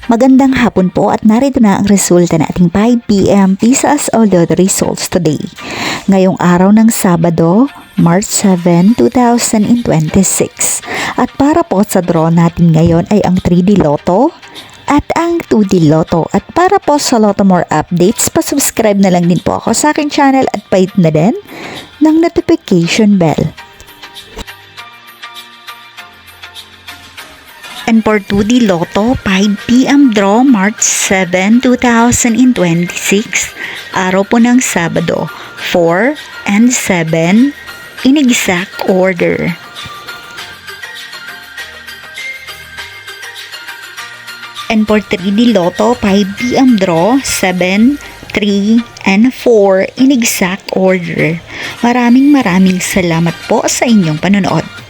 Magandang hapon po at narito na ang resulta ng ating 5 p.m. Pisas Although the results today. Ngayong araw ng Sabado, March 7, 2026. At para po sa draw natin ngayon ay ang 3D Lotto at ang 2D Lotto. At para po sa Lotto More updates, pa-subscribe na lang din po ako sa aking channel at pahit na din ng notification bell. And for 2D Lotto, 5 p.m. draw, March 7, 2026, araw po ng Sabado, 4 and 7 in exact order. And for 3D Lotto, 5 p.m. draw, 7, 3, and 4 in exact order. Maraming salamat po sa inyong panonood.